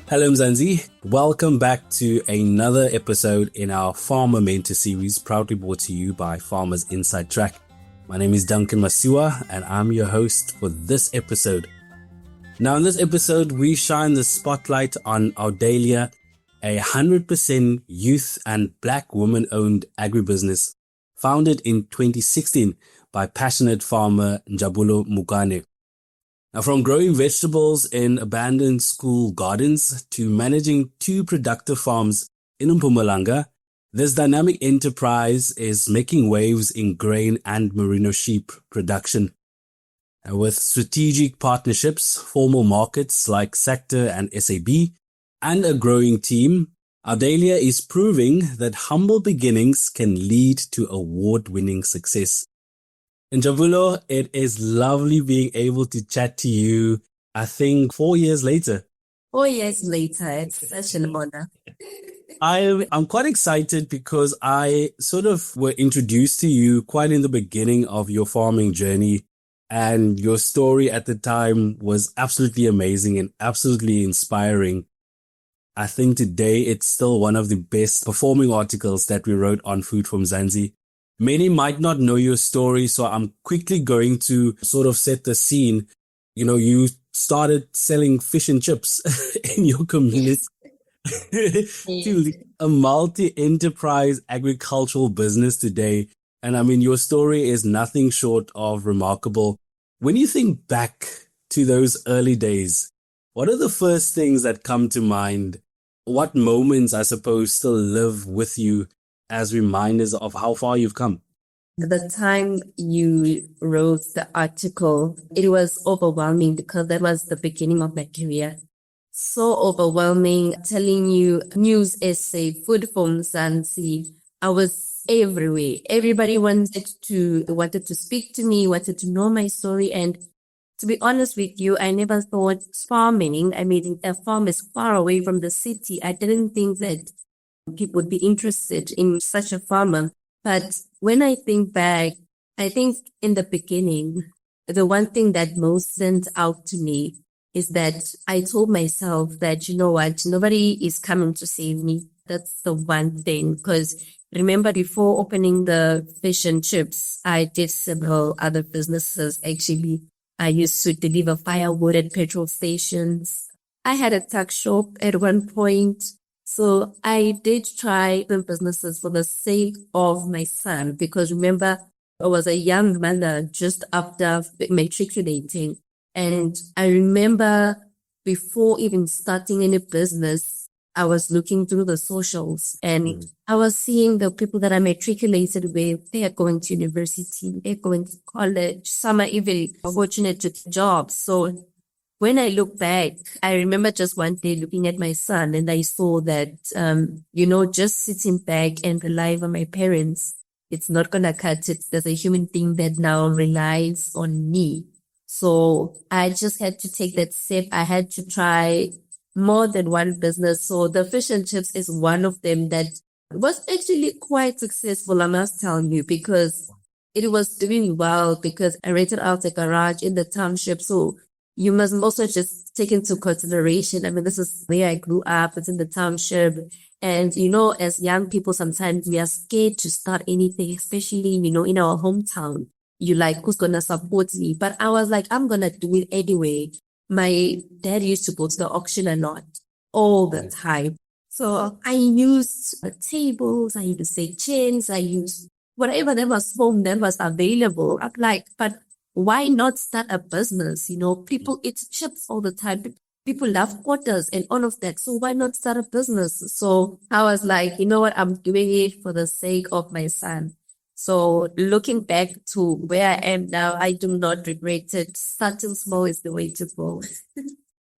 Hello Mzansi, welcome back to another episode in our Farmer Mentor series, proudly brought to you by Farmers Inside Track. My name is Duncan Masiwa and I'm your host for this episode. Now in this episode, we shine the spotlight on Awdalia, a 100% youth and black woman-owned agribusiness founded in 2016 by passionate farmer Njabulo Mbokane. Now, from growing vegetables in abandoned school gardens to managing 2 productive farms in Mpumalanga, this dynamic enterprise is making waves in grain and merino sheep production. And with strategic partnerships, formal markets like SACTA and SAB, and a growing team, Awdalia is proving that humble beginnings can lead to award-winning success. Njabulo, it is lovely being able to chat to you, I think 4 years later. 4 years later, it's such an honor. I'm quite excited because I sort of were introduced to you quite in the beginning of your farming journey, and your story at the time was absolutely amazing and absolutely inspiring. I think today it's still one of the best performing articles that we wrote on Food from Mzansi. Many might not know your story, so I'm quickly going to sort of set the scene. You know, you started selling fish and chips in your community to a multi-enterprise agricultural business today. And I mean, your story is nothing short of remarkable. When you think back to those early days, what are the first things that come to mind? What moments, I suppose, still live with you as reminders of how far you've come? The time you wrote the article, it was overwhelming because that was the beginning of my career. So overwhelming, telling you news essay, food from Mzansi. I was everywhere. Everybody wanted to speak to me, wanted to know my story. And to be honest with you, I never thought farming, a farm is far away from the city. I didn't think that people would be interested in such a farmer. But when I think back, I think in the beginning, the one thing that most stands out to me is that I told myself that, you know what, nobody is coming to save me. That's the one thing. Because remember, before opening the fish and chips, I did several other businesses. Actually, I used to deliver firewood at petrol stations. I had a tuck shop at one point. So I did try the businesses for the sake of my son, because remember, I was a young mother just after matriculating. And I remember before even starting any business, I was looking through the socials and I was seeing the people that I matriculated with. They are going to university, they're going to college, some are even fortunate to get jobs. So when I look back, I remember just one day looking at my son and I saw that, just sitting back and relying on my parents, it's not going to cut it. There's a human thing that now relies on me. So I just had to take that step. I had to try more than one business. So the fish and chips is one of them that was actually quite successful, I must tell you, because it was doing well because I rented out a garage in the township. So you must also just take into consideration, this is where I grew up, it's in the township. And, as young people, sometimes we are scared to start anything, especially, in our hometown. You like, who's going to support me? But I was like, I'm going to do it anyway. My dad used to go to the auction a lot, all the time. So I used tables, I used to say chains, I used whatever that was home that was available. I'm like, but why not start a business? People eat chips all the time. People love quarters and all of that. So why not start a business? So I was like, you know what? I'm doing it for the sake of my son. So looking back to where I am now, I do not regret it. Starting small is the way to go.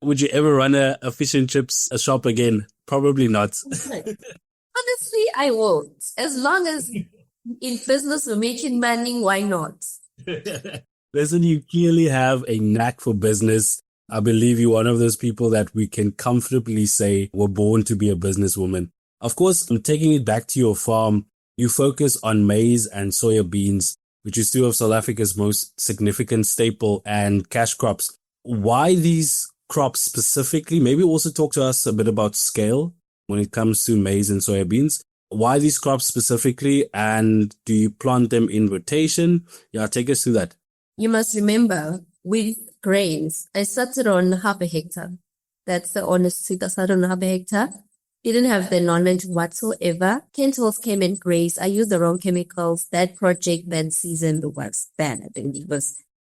Would you ever run a fish and chips shop again? Probably not. Honestly, I won't. As long as in business we're making money, why not? Listen, you clearly have a knack for business. I believe you're one of those people that we can comfortably say were born to be a businesswoman. Of course, taking it back to your farm, you focus on maize and soya beans, which is 2 of South Africa's most significant staple and cash crops. Why these crops specifically? Maybe also talk to us a bit about scale when it comes to maize and soybeans. Why these crops specifically, and do you plant them in rotation? Yeah, take us through that. You must remember, with grains, I started on half a hectare. That's the honest truth. I started on half a hectare. Didn't have the knowledge whatsoever. Chemicals came and grazed. I used the wrong chemicals. That project, that season was bad.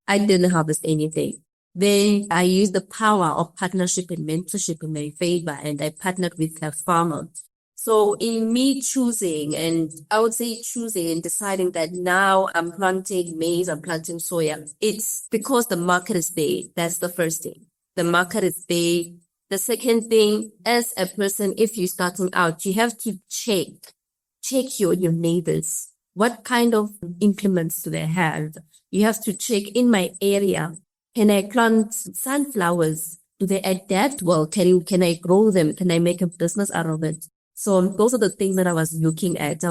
I didn't harvest anything. Then I used the power of partnership and mentorship in my favor, and I partnered with a farmer. So in me choosing and deciding that now I'm planting maize, I'm planting soya, it's because the market is there. That's the first thing. The market is there. The second thing, as a person, if you're starting out, you have to check your neighbors. What kind of implements do they have? You have to check in my area. Can I plant sunflowers? Do they adapt well? Can I grow them? Can I make a business out of it? So those are the things that I was looking at.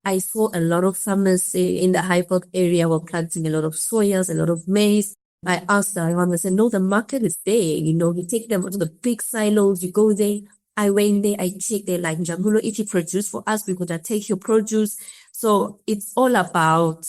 I saw a lot of farmers in the Highveld area were planting a lot of soyas, a lot of maize. I asked them, I said, no, the market is there. You take them to the big silos, you go there. I went there, I checked, they're like, Njabulo, if you produce for us, we're going to take your produce. So it's all about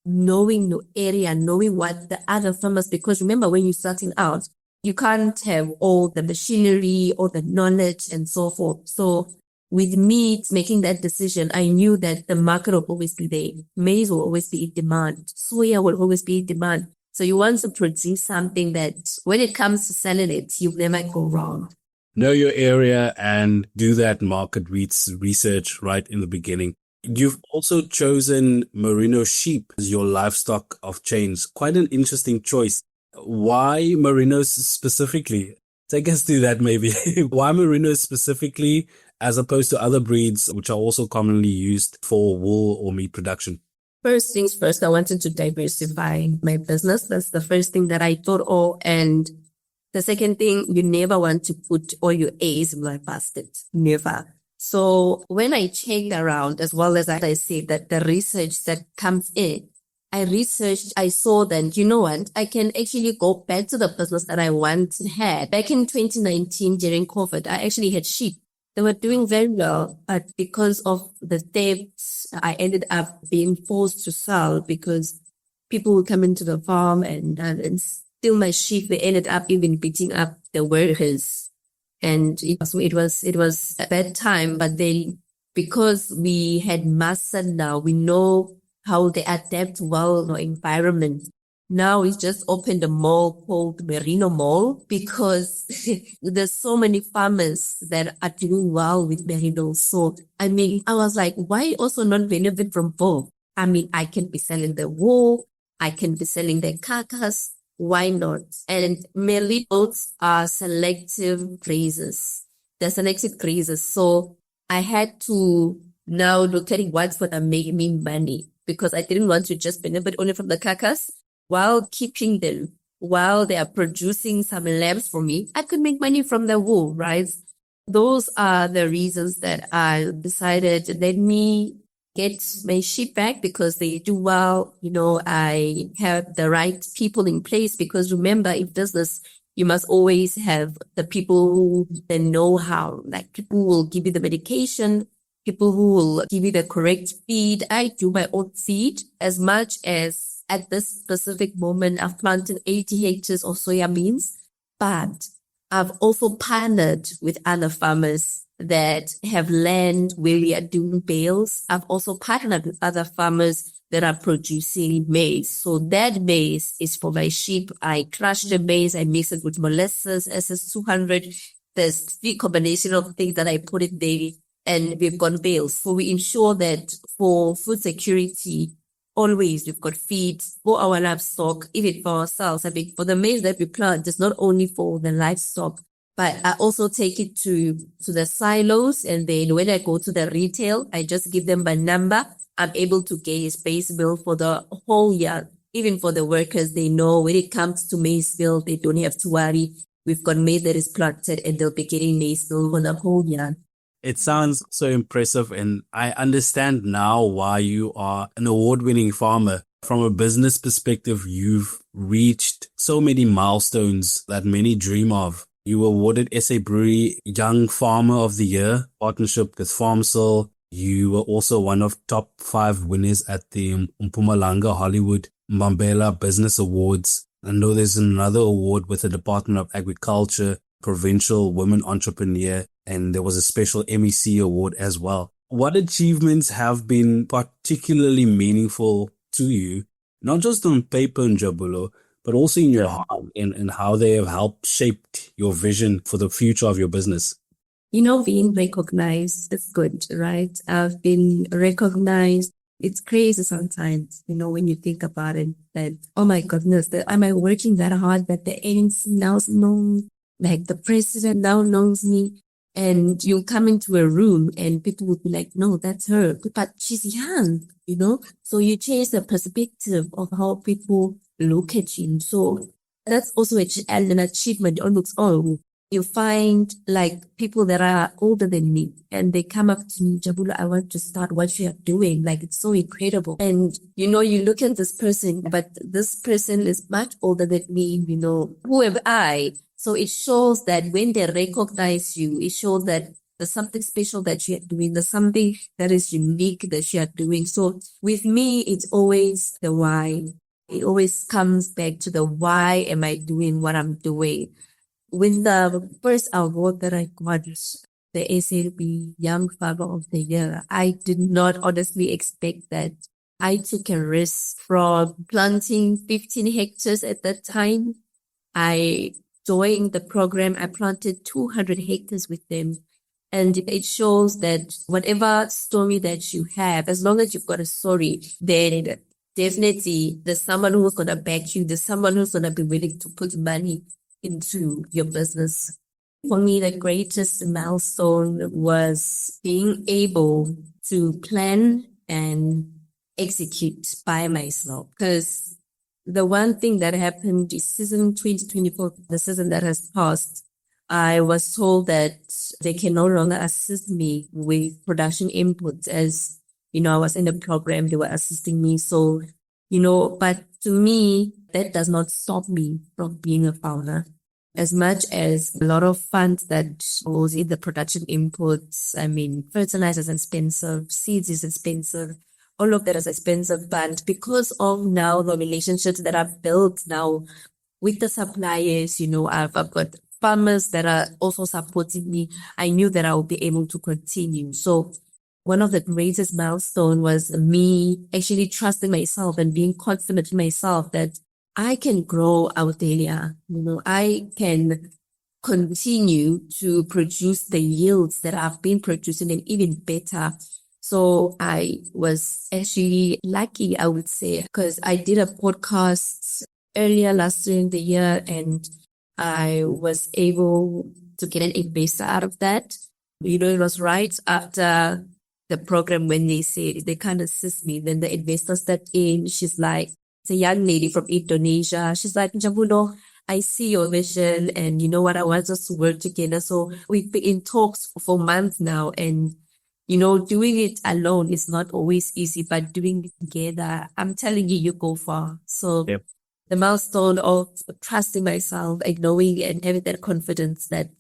knowing the area, knowing what the other farmers, because remember, when you're starting out, you can't have all the machinery or the knowledge and so forth. So with me making that decision, I knew that the market will always be there. Maize will always be in demand. Soya will always be in demand. So you want to produce something that when it comes to selling it, you never go wrong. Know your area and do that market research right in the beginning. You've also chosen merino sheep as your livestock of change. Quite an interesting choice. Why merinos specifically? Take us through that maybe. Why merinos specifically as opposed to other breeds which are also commonly used for wool or meat production? First things first, I wanted to diversify my business. That's the first thing that I thought of. And the second thing, you never want to put all your eggs in one basket. Never. So when I checked around, as well as I said, that the research that comes in, I researched, I saw that, you know what, I can actually go back to the business that I once had. Back in 2019, during COVID, I actually had sheep. They were doing very well, but because of the debts, I ended up being forced to sell because people would come into the farm and steal my sheep. They ended up even beating up the workers. And it was a bad time, but then because we had mastered now, we know how they adapt well in the environment. Now it's just opened a mall called Merino Mall because there's so many farmers that are doing well with merino. So, I was like, why also not benefit from both? I can be selling the wool. I can be selling the carcass. Why not? And merinos are selective grazers. They're selective grazers. So I had to now look at what's going to make me money because I didn't want to just benefit only from the carcass. While keeping them, while they are producing some lambs for me, I could make money from the wool, right? Those are the reasons that I decided, let me get my sheep back because they do well. I have the right people in place because remember, in business, you must always have the people who know how, like people who will give you the medication, people who will give you the correct feed. I do my own feed as much as at this specific moment, I've planted 80 hectares of soya beans, but I've also partnered with other farmers that have land where we are doing bales. I've also partnered with other farmers that are producing maize. So that maize is for my sheep. I crush the maize, I mix it with molasses, SS200. There's three combination of things that I put in there, and we've got bales. So we ensure that for food security, always we've got feed for our livestock, even for ourselves. For the maize that we plant, it's not only for the livestock, but I also take it to the silos. And then when I go to the retail, I just give them my number. I'm able to get a space bill for the whole year. Even for the workers, they know when it comes to maize bill, they don't have to worry. We've got maize that is planted and they'll be getting maize bill for the whole year. It sounds so impressive, and I understand now why you are an award-winning farmer. From a business perspective, you've reached so many milestones that many dream of. You were awarded SACTA Young Farmer of the Year partnership with FarmSol. You were also one of top 5 winners at the Mpumalanga Hollywood Mbambela Business Awards. I know there's another award with the Department of Agriculture, Provincial Women Entrepreneur, and there was a special MEC award as well. What achievements have been particularly meaningful to you, not just on paper, Njabulo, but also in your heart, and how they have helped shape your vision for the future of your business? Being recognized is good, right? I've been recognized. It's crazy sometimes, when you think about it, that, oh my goodness, am I working that hard that the ANC now knows, like the president now knows me? And you'll come into a room and people will be like, no, that's her, but she's young, So you change the perspective of how people look at you. So that's also an achievement on its own. You find like people that are older than me and they come up to me, Njabulo, I want to start what you are doing. Like, it's so incredible. And, you look at this person, but this person is much older than me, who am I? So it shows that when they recognize you, it shows that there's something special that you're doing. There's something that is unique that you're doing. So with me, it's always the why. It always comes back to the why am I doing what I'm doing. With the first award that I got, the SACTA Young Farmer of the Year, I did not honestly expect that. I took a risk from planting 15 hectares at that time. I joined the program. I planted 200 hectares with them. And it shows that whatever story that you have, as long as you've got a story, then definitely there's someone who's going to back you. There's someone who's going to be willing to put money into your business. For me, the greatest milestone was being able to plan and execute by myself. Because the one thing that happened is season 2024, the season that has passed, I was told that they can no longer assist me with production inputs as, I was in the program, they were assisting me. So, but to me, that does not stop me from being a founder. As much as a lot of funds that goes in the production inputs, fertilizer is expensive, seeds is expensive, all of that is expensive. But because of now the relationships that I've built now with the suppliers, I've got farmers that are also supporting me. I knew that I would be able to continue. So one of the greatest milestones was me actually trusting myself and being confident in myself that I can grow Awdalia. I can continue to produce the yields that I've been producing and even better. So I was actually lucky, I would say, because I did a podcast earlier last year in the year and I was able to get an investor out of that. It was right after the program when they said they can't assist me. Then the investor stepped in. She's like, it's a young lady from Indonesia. She's like, Njabulo, I see your vision and you know what, I want us to work together. So we've been in talks for months now and, doing it alone is not always easy, but doing it together, I'm telling you, you go far. So yep. The milestone of trusting myself and knowing and having that confidence that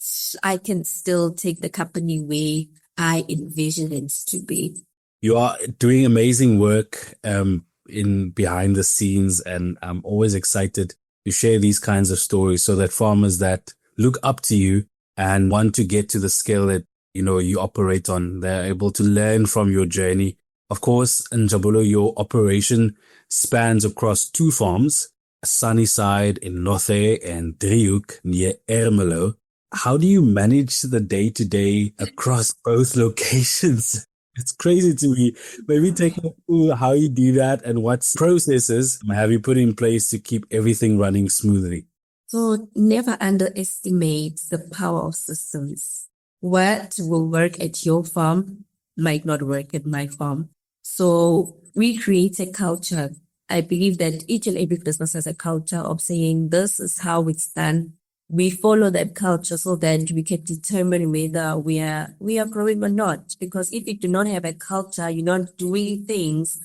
I can still take the company where I envision it to be. You are doing amazing work in behind the scenes, and I'm always excited to share these kinds of stories so that farmers that look up to you and want to get to the scale that you operate on, they're able to learn from your journey. Of course, in Njabulo, your operation spans across 2 farms, Sunnyside in Nothe and Driehoek near Ermelo. How do you manage the day-to-day across both locations? It's crazy to me. Maybe take me through how you do that and what processes have you put in place to keep everything running smoothly? So never underestimate the power of systems. What will work at your farm might not work at my farm. So we create a culture. I believe that each and every business has a culture of saying this is how it's done. We follow that culture so that we can determine whether we are growing or not. Because if you do not have a culture, you're not doing things,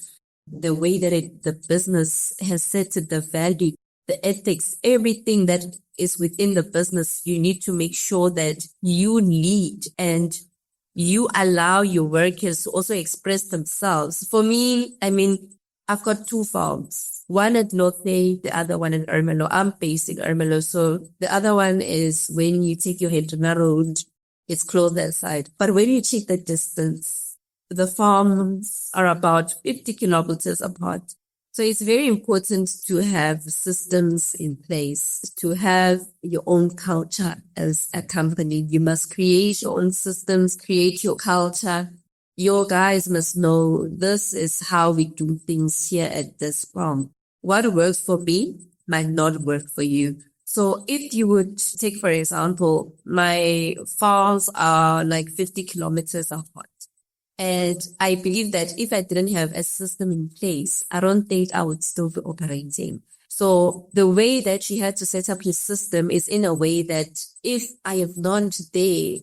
the way that the business has set the value, the ethics, everything that is within the business, you need to make sure that you lead and you allow your workers to also express themselves. For me, I mean, I've got 2 farms, one at North Bay, the other one in Ermelo. I'm based in Ermelo. So the other one is when you take your Hendrina Road, it's close that side. But when you check the distance, the farms are about 50 kilometers apart. So it's very important to have systems in place, to have your own culture as a company. You must create your own systems, create your culture. Your guys must know this is how we do things here at this farm. What works for me might not work for you. So if you would take, for example, my farms are like 50 kilometers apart. And I believe that if I didn't have a system in place, I don't think I would still be operating. So the way that she had to set up his system is in a way that if I have not there,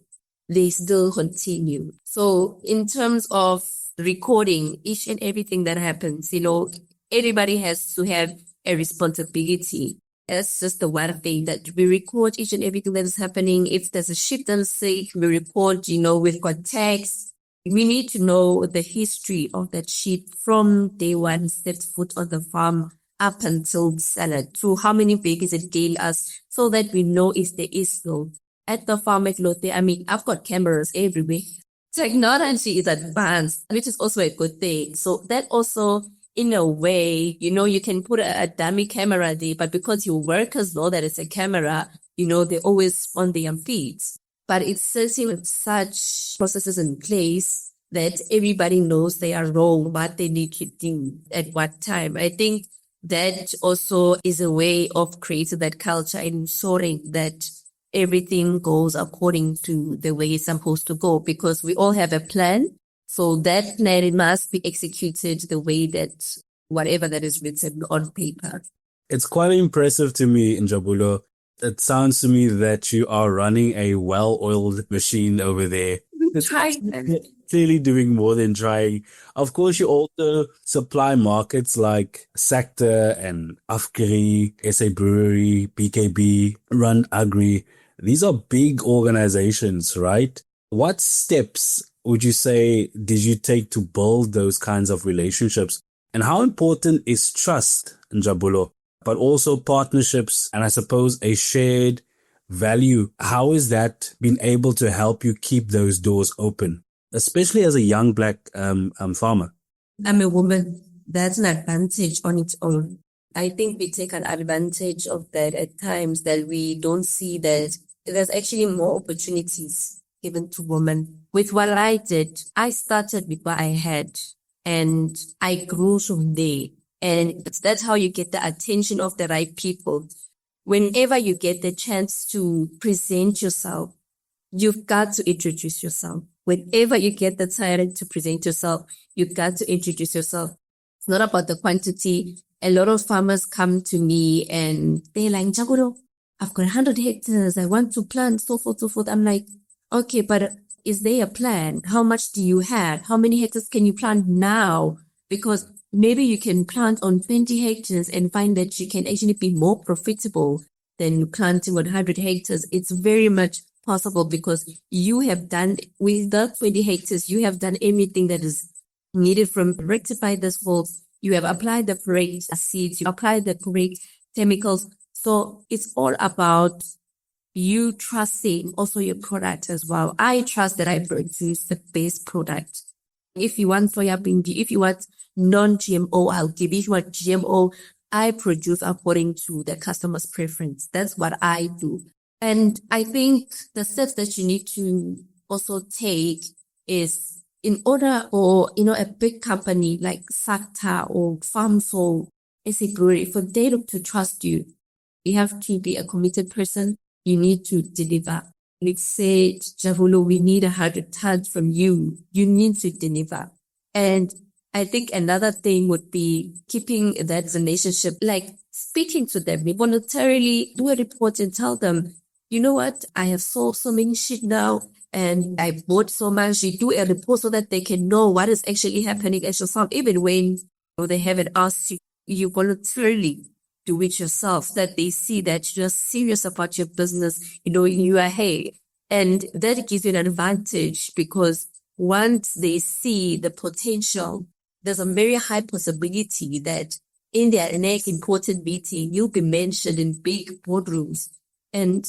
they still continue. So in terms of recording each and everything that happens, everybody has to have a responsibility. That's just the one thing, that we record each and everything that is happening. If there's a ship that's sick, we record, we've got tags. We need to know the history of that sheep from day one, steps foot on the farm up until salad, to how many babies it gave us, so that we know if there is no. At the farm at Lotte, I mean, I've got cameras everywhere. Technology is advanced, which is also a good thing. So that also, in a way, you can put a dummy camera there, but because your workers know that it's a camera, they're always on their feet. But it's setting with such processes in place that everybody knows they are wrong, what they need to do at what time. I think that also is a way of creating that culture and ensuring that everything goes according to the way it's supposed to go, because we all have a plan. So that plan must be executed the way that whatever that is written on paper. It's quite impressive to me, Njabulo. It sounds to me that you are running a well-oiled machine over there. Clearly doing more than trying. Of course, you also supply markets like SACTA and AFGRI, SA Brewery, BKB, Randagri. These are big organizations, right? What steps would you say did you take to build those kinds of relationships? And how important is trust, Njabulo, but also partnerships and I suppose a shared value? How has that been able to help you keep those doors open, especially as a young Black farmer? I'm a woman. That's an advantage on its own. I think we take an advantage of that at times, that we don't see that there's actually more opportunities given to women. With what I did, I started with what I had and I grew from there. And that's how you get the attention of the right people. Whenever you get the chance to present yourself, you've got to introduce yourself. Whenever you get the time to present yourself, you've got to introduce yourself. It's not about the quantity. A lot of farmers come to me and they're like, Njabulo, I've got 100 hectares. I want to plant, so forth, so forth. I'm like, okay, but is there a plan? How much do you have? How many hectares can you plant now? Because maybe you can plant on 20 hectares and find that you can actually be more profitable than planting on 100 hectares. It's very much possible, because you have done, with the 20 hectares, you have done everything that is needed from rectify this fault. You have applied the correct seeds, you applied the correct chemicals. So it's all about you trusting also your product as well. I trust that I produce the best product. If you want soya bean, if you want non-GMO, I'll give you. If you want GMO, I produce according to the customer's preference. That's what I do. And I think the steps that you need to also take is, in order for, a big company like SACTA or FarmSol, SA Brewery, for them to trust you, you have to be a committed person. You need to deliver. Let's say, Njabulo, we need 100 tons from you. You need to deliver. And I think another thing would be keeping that relationship, like speaking to them, voluntarily do a report and tell them, you know what, I have sold so many shit now and I bought so much. You do a report so that they can know what is actually happening at your farm, even when or they haven't asked you, you voluntarily do it yourself, that they see that you're serious about your business, you are here. And that gives you an advantage because once they see the potential, there's a very high possibility that in their next important meeting, you'll be mentioned in big boardrooms. And,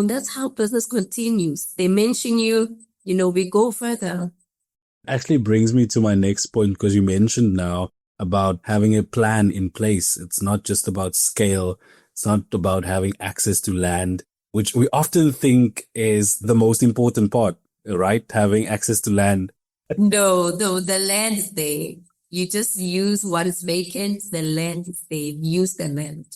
that's how business continues. They mention you, we go further. Actually brings me to my next point, because you mentioned now about having a plan in place. It's not just about scale. It's not about having access to land, which we often think is the most important part, right? Having access to land. No, the land is there. You just use what is vacant. The land is there. Use the land.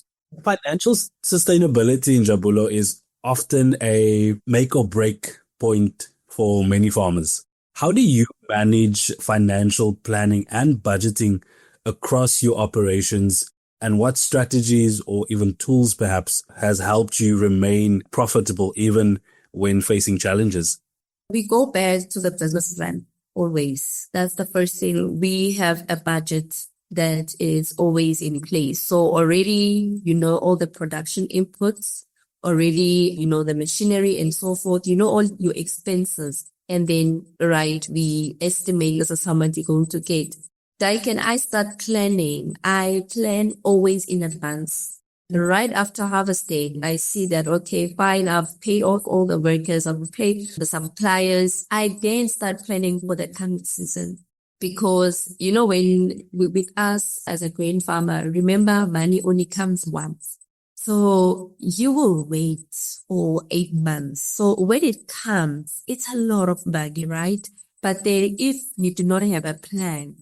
Financial sustainability in Njabulo is often a make or break point for many farmers. How do you manage financial planning and budgeting across your operations, and what strategies or even tools perhaps has helped you remain profitable even when facing challenges? We go back to the business plan always. That's the first thing. We have a budget that is always in place. So already, all the production inputs, already, the machinery and so forth, all your expenses. And then, we estimate this is how much you're going to get. Can I start planning? I plan always in advance. Right after harvesting, I see that, okay, fine, I've paid off all the workers, I've paid the suppliers. I then start planning for the coming season. Because, with us as a grain farmer, remember, money only comes once. So you will wait for 8 months. So when it comes, it's a lot of money, right? But then if you do not have a plan,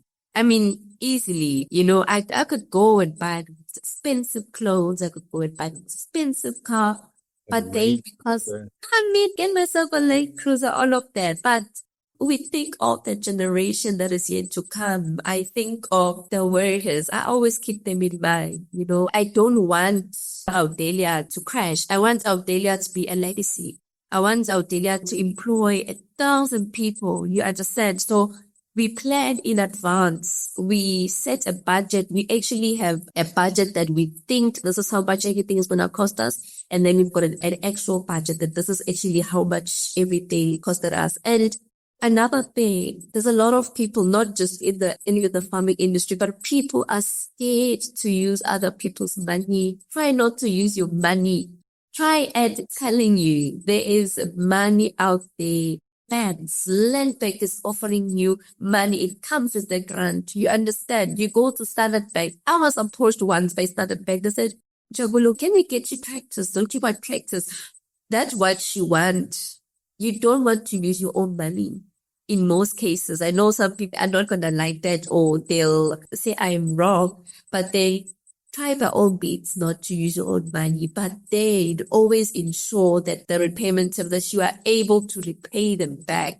easily, I could go and buy expensive clothes, I could go and buy an expensive car, but because get myself a Land Cruiser, all of that. But we think of the generation that is yet to come. I think of the workers. I always keep them in mind. I don't want Awdalia to crash. I want Awdalia to be a legacy. I want Awdalia to employ 1,000 people. You understand? So we plan in advance. We set a budget. We actually have a budget that we think this is how much everything is going to cost us. And then we've got an actual budget that this is actually how much everything costed us. And another thing, there's a lot of people, not just in the farming industry, but people are scared to use other people's money. Try not to use your money. Try at telling you there is money out there. Banks, Land Bank is offering you money. It comes with the grant. You understand? You go to Standard Bank. I was approached once by Standard Bank. They said, Njabulo, can we get you tractors? Don't you want tractors? That's what you want. You don't want to use your own money. In most cases, I know some people are not going to like that, or they'll say I'm wrong, but they try by all means not to use your own money, but they'd always ensure that the repayment of this, you are able to repay them back.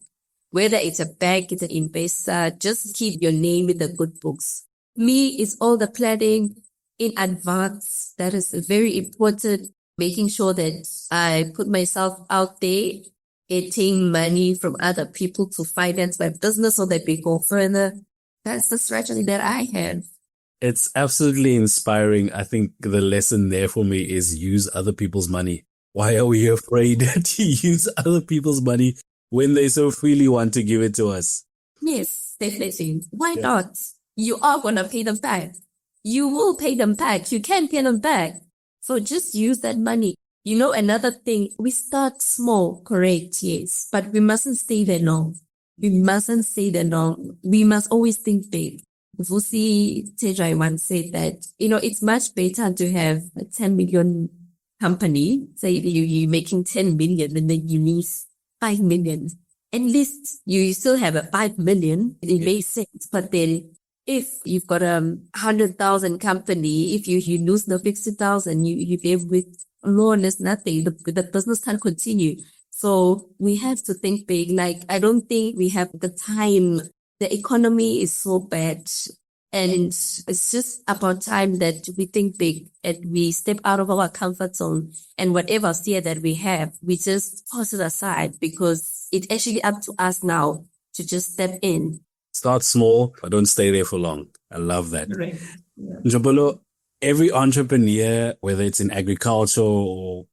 Whether it's a bank, it's an investor, just keep your name in the good books. Me, it's all the planning in advance. That is very important. Making sure that I put myself out there, getting money from other people to finance my business so that we go further. That's the strategy that I have. It's absolutely inspiring. I think the lesson there for me is use other people's money. Why are we afraid to use other people's money when they so freely want to give it to us? Yes, definitely. Why not? You are going to pay them back. You will pay them back. You can pay them back. So just use that money. Another thing, we start small, correct, yes, but we mustn't stay there long. We mustn't stay there long. We must always think big. Vusi Tejai once said that, it's much better to have a 10 million company, say you're making 10 million and then you need 5 million. At least you still have a 5 million. It makes sense. But then if you've got 100,000 company, if you lose the 60,000, you live with loan is nothing. The business can't continue. So we have to think big. Like, I don't think we have the time. The economy is so bad, and it's just about time that we think big and we step out of our comfort zone, and whatever fear that we have, we just toss it aside, because it's actually up to us now to just step in Start small, but don't stay there for long. I love that. Right. Yeah. Njabulo, every entrepreneur, whether it's in agriculture or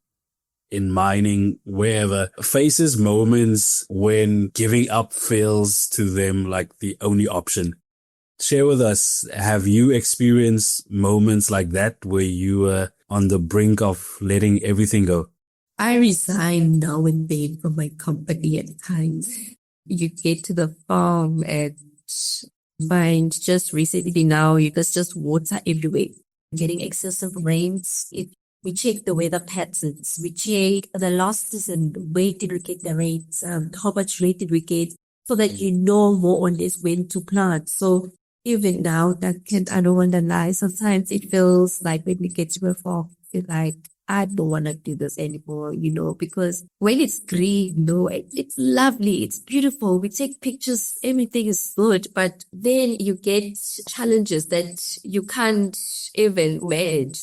in mining, wherever, faces moments when giving up feels to them like the only option. Share with us, have you experienced moments like that where you were on the brink of letting everything go? I resign now and then from my company at times. You get to the farm and find just recently now, there's just water everywhere. Getting excessive rains. We check the weather patterns. We check the last season, where did we get the rains? How much rain did we get? So that you know more or less when to plant. So even now, I don't want to lie. Sometimes it feels like when we get to a farm, it's like, I don't want to do this anymore, because when it's green, it's lovely, it's beautiful. We take pictures, everything is good, but then you get challenges that you can't even manage.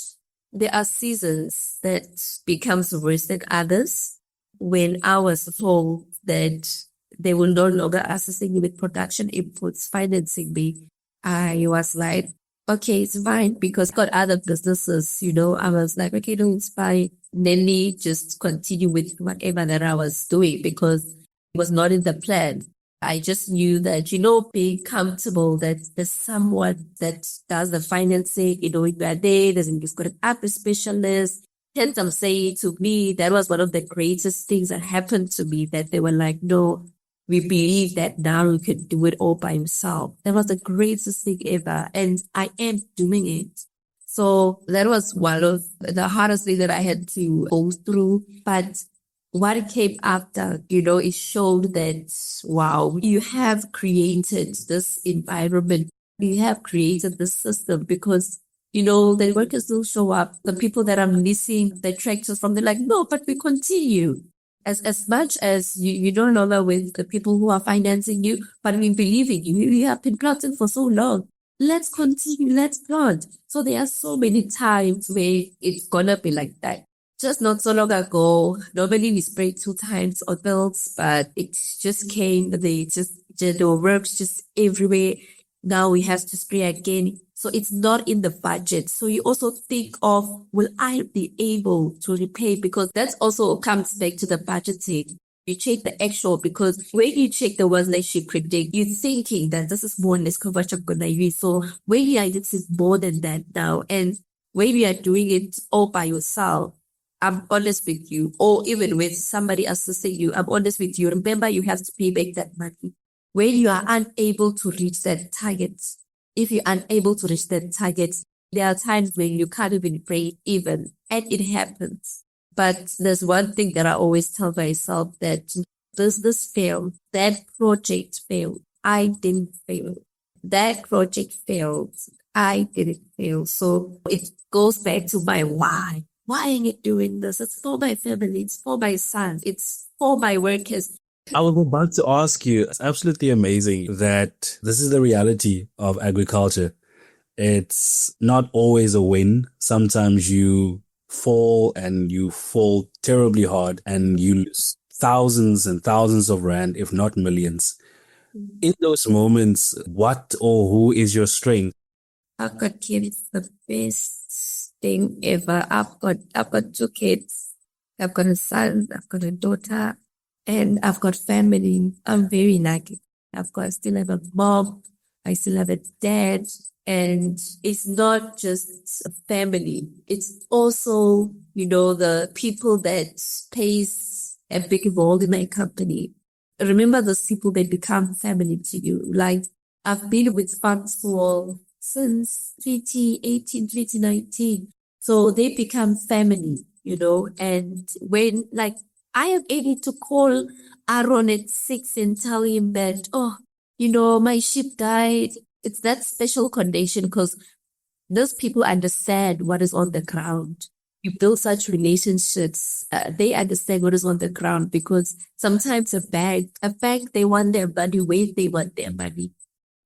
There are seasons that becomes worse than others. When I was told that they will no longer assisting me with production inputs, financing me, I was like, okay, it's fine, because I got other businesses, I was like, okay, no, it's fine. Let me just continue with whatever that I was doing, because it was not in the plan. I just knew that, being comfortable that there's someone that does the financing, when you are there, there's got an agri specialist. Hence, I'm saying to me, that was one of the greatest things that happened to me, that they were like, no, we believe that now we could do it all by himself. That was the greatest thing ever. And I am doing it. So that was one of the hardest things that I had to go through. But what came after, it showed that, wow, you have created this environment. You have created this system, because the workers still show up. The people that are missing the tractors from, they're like, no, but we continue. As much as you don't know with the people who are financing you, but we believe in you. You have been planting for so long. Let's continue. Let's plant. So there are so many times where it's gonna be like that. Just not so long ago, normally we spray 2 times on fields, but it just came, the works just everywhere. Now we have to spray again. So it's not in the budget. So you also think of, will I be able to repay? Because that also comes back to the budgeting. You check the actual, because when you check the ones that you predict, you're thinking that this is more or less coverage I'm going to use. So when you identify more than that now, and when you are doing it all by yourself, I'm honest with you, or even with somebody assisting you, I'm honest with you. Remember, you have to pay back that money. When you are unable to reach that target, if you're unable to reach that target, there are times when you can't even break even, and it happens. But there's one thing that I always tell myself, that this failed, that project failed, I didn't fail. That project failed, I didn't fail. So it goes back to my why. Why are you doing this? It's for my family, it's for my son, it's for my workers. I was about to ask you, it's absolutely amazing that this is the reality of agriculture. It's not always a win. Sometimes you fall, and you fall terribly hard, and you lose thousands and thousands of rand, if not millions. In those moments, what or who is your strength? I've got kids, the best thing ever. I've got 2 kids. I've got a son, I've got a daughter, and I've got family. I'm very lucky. I still have a mom. I still have a dad. And it's not just a family. It's also, the people that plays a big role in my company. Remember those people that become family to you. Like, I've been with Farm School since 2018, 2019. So they become family, and when, like, I am able to call Aaron at 6 and tell him that, my sheep died. It's that special condition, because those people understand what is on the ground. You build such relationships. They understand what is on the ground, because sometimes a bank, they want their money when they want their money.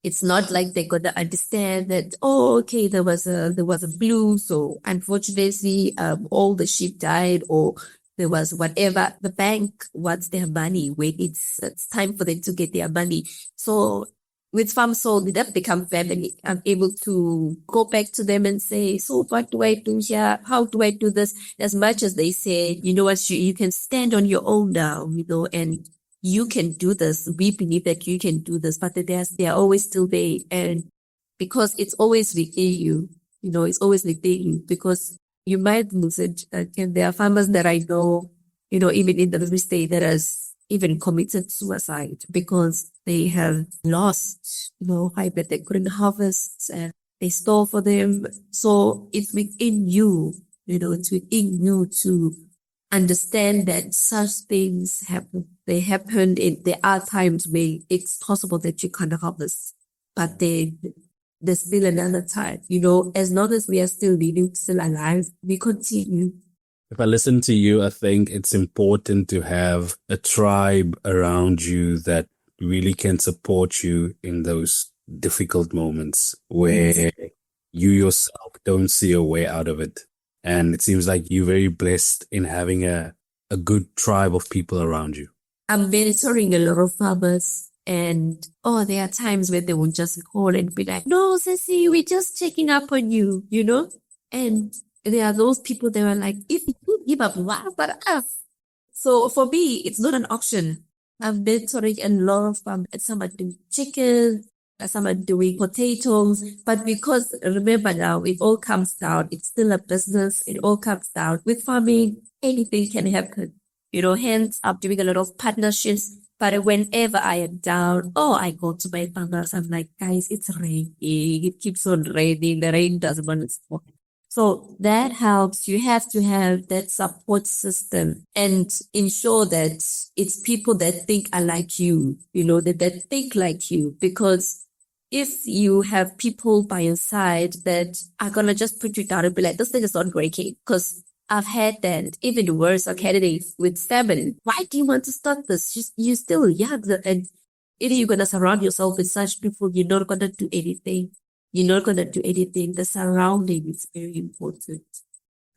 It's not like they're gonna understand that, okay, there was a blue, so unfortunately, all the sheep died, or there was whatever. The bank wants their money when it's time for them to get their money. So with farm soul, that become family. I'm able to go back to them and say, so what do I do here? How do I do this? As much as they say, you know what, you can stand on your own now, and you can do this. We believe that you can do this, but they are always still there. And because it's always within you, it's always within you, because you might lose it. And there are farmers that I know, even in the state that has even committed suicide because they have lost, high that they couldn't harvest and they store for them. So it's within you, it's within you to understand that such things happen. They happened there are times where it's possible that you can't harvest, but there's still another time, as long as we are still living, still alive, we continue. If I listen to you, I think it's important to have a tribe around you that really can support you in those difficult moments where you yourself don't see a way out of it. And it seems like you're very blessed in having a good tribe of people around you. I'm mentoring a lot of farmers, and there are times where they will just call and be like, no, Ceci, we're just checking up on you, and there are those people that are like, if you give up, what about us? So for me, it's not an option. I'm mentoring a lot of some are doing chicken, some are doing potatoes, but because remember now, it all comes down. It's still a business. It all comes down. With farming, anything can happen. Hence I'm doing a lot of partnerships. But whenever I am down, I go to my farmers. I'm like, guys, it's raining. It keeps on raining. The rain doesn't want to stop. So that helps. You have to have that support system and ensure that it's people that think are like you, that think like you. Because if you have people by your side that are going to just put you down and be like, this thing is not working, because I've had that. Even worse, I've had it with family. Why do you want to start this? You're still young. And if you're going to surround yourself with such people, you're not going to do anything. You're not going to do anything. The surrounding is very important.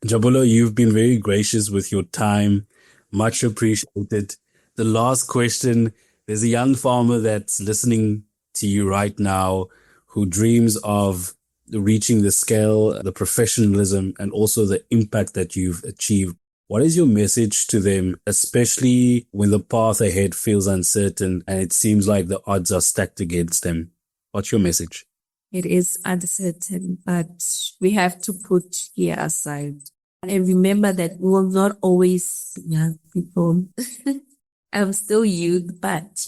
Njabulo, you've been very gracious with your time. Much appreciated. The last question, there's a young farmer that's listening to you right now who dreams of reaching the scale, the professionalism, and also the impact that you've achieved. What is your message to them, especially when the path ahead feels uncertain and it seems like the odds are stacked against them? What's your message? It is uncertain, but we have to put fear aside and remember that we will not always be young people. I'm still youth, but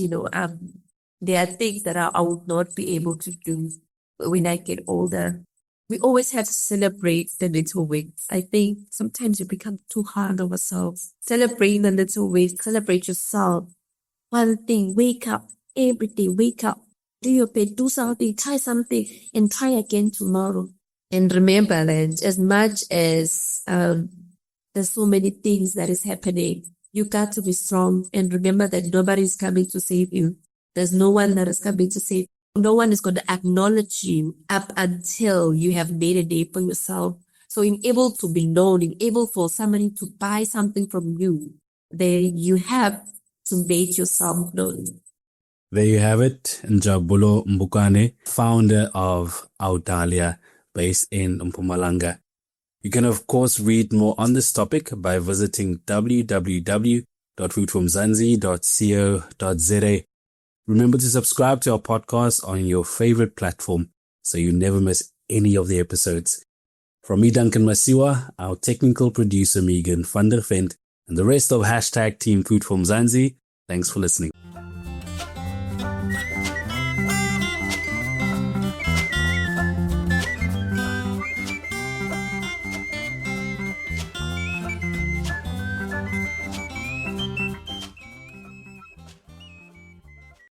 there are things that I would not be able to do when I get older. We always have to celebrate the little wins. I think sometimes we become too hard on ourselves. Celebrate the little wins. Celebrate yourself. One thing, wake up every day. Wake up. Do your bed, do something, try something, and try again tomorrow. And remember that as much as there's so many things that is happening, you got to be strong and remember that nobody is coming to save you. There's no one that is coming to save you. No one is going to acknowledge you up until you have made a name for yourself. So in able to be known, in able for somebody to buy something from you, then you have to make yourself known. There you have it, Njabulo Mbokane, founder of Awdalia, based in Mpumalanga. You can, of course, read more on this topic by visiting www.foodfromzansi.co.za. Remember to subscribe to our podcast on your favorite platform so you never miss any of the episodes. From me, Duncan Masiwa, our technical producer, Megan van der Vent, and the rest of #Team Food from Zanzi, thanks for listening.